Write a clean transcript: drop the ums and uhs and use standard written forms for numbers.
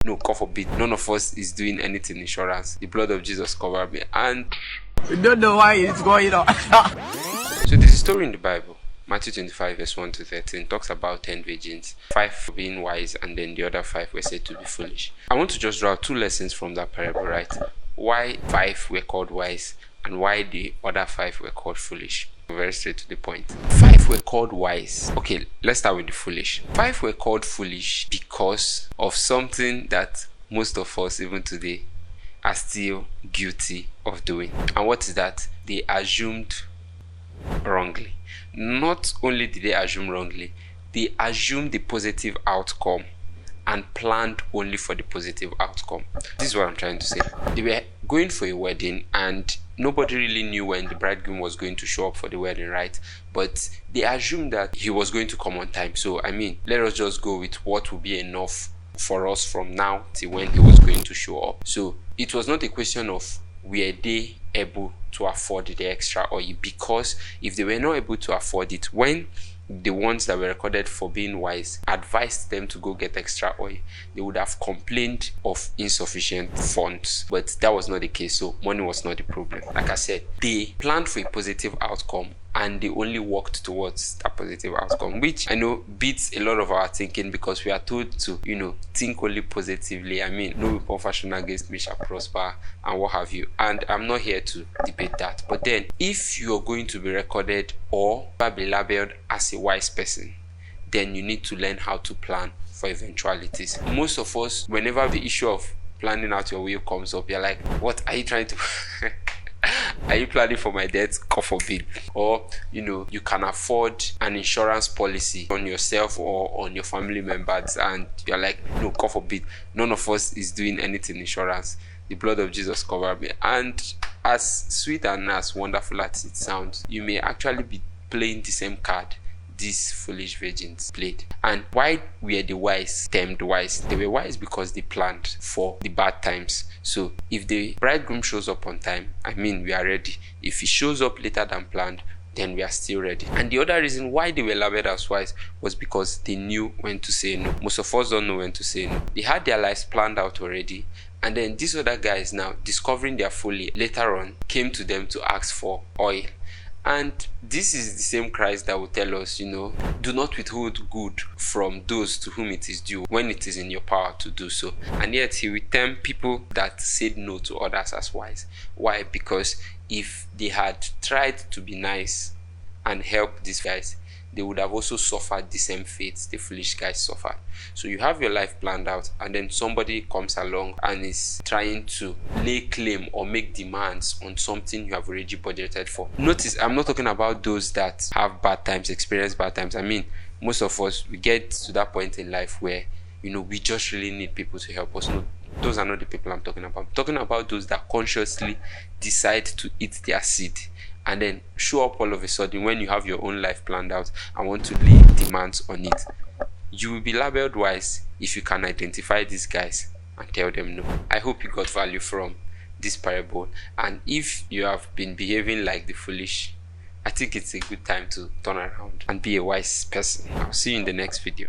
no, God forbid, none of us is doing anything insurance. The blood of Jesus covered me. And we don't know why it's going on. So there's a story in the Bible. Matthew 25 verse 1 to 13 talks about 10 virgins, 5 being wise, and then the other 5 were said to be foolish. I want to just draw 2 lessons from that parable, right? Why 5 were called wise and why the other 5 were called foolish. Very straight to the point. 5 were called wise. Okay, let's start with the foolish. 5 were called foolish because of something that most of us even today are still guilty of doing. And what is that? They assumed wrongly. Not only did they assume wrongly, they assumed the positive outcome and planned only for the positive outcome. This is what I'm trying to say. They were going for a wedding and nobody really knew when the bridegroom was going to show up for the wedding, right? But they assumed that he was going to come on time. So I mean, let us just go with what will be enough for us from now till when he was going to show up. So it was not a question of were they able to afford the extra oil, because if they were not able to afford it, when the ones that were recorded for being wise advised them to go get extra oil, they would have complained of insufficient funds. But that was not the case, so money was not the problem. Like I said, they planned for a positive outcome and they only worked towards that positive outcome, which I know beats a lot of our thinking, because we are told to, think only positively. I mean, no weapon fashioned against me shall prosper and what have you. And I'm not here to debate that. But then, if you're going to be recorded or be labeled as a wise person, then you need to learn how to plan for eventualities. Most of us, whenever the issue of planning out your will comes up, you're like, what are you trying to are you planning for my death? God forbid. Or you can afford an insurance policy on yourself or on your family members, and you're like, no, God forbid, none of us is doing anything insurance. The blood of Jesus covered me. And as sweet and as wonderful as it sounds, you may actually be playing the same card these foolish virgins played. And why were the wise termed wise? They were wise because they planned for the bad times. So if the bridegroom shows up on time, I mean, we are ready. If he shows up later than planned, then we are still ready. And the other reason why they were labeled as wise was because they knew when to say no. Most of us don't know when to say no. They had their lives planned out already, and then these other guys, now discovering their folly later on, came to them to ask for oil. And this is the same Christ that will tell us, do not withhold good from those to whom it is due when it is in your power to do so. And yet he will term people that said no to others as wise. Why? Because if they had tried to be nice and help these guys, they would have also suffered the same fate the foolish guys suffered. So you have your life planned out, and then somebody comes along and is trying to lay claim or make demands on something you have already budgeted for. Notice, I'm not talking about those that have bad times, experience bad times. I mean, most of us, we get to that point in life where, we just really need people to help us. No, those are not the people I'm talking about. I'm talking about those that consciously decide to eat their seed and then show up all of a sudden when you have your own life planned out and want to lay demands on it. You will be labeled wise if you can identify these guys and tell them no. I hope you got value from this parable, and if you have been behaving like the foolish, I think it's a good time to turn around and be a wise person. I'll see you in the next video.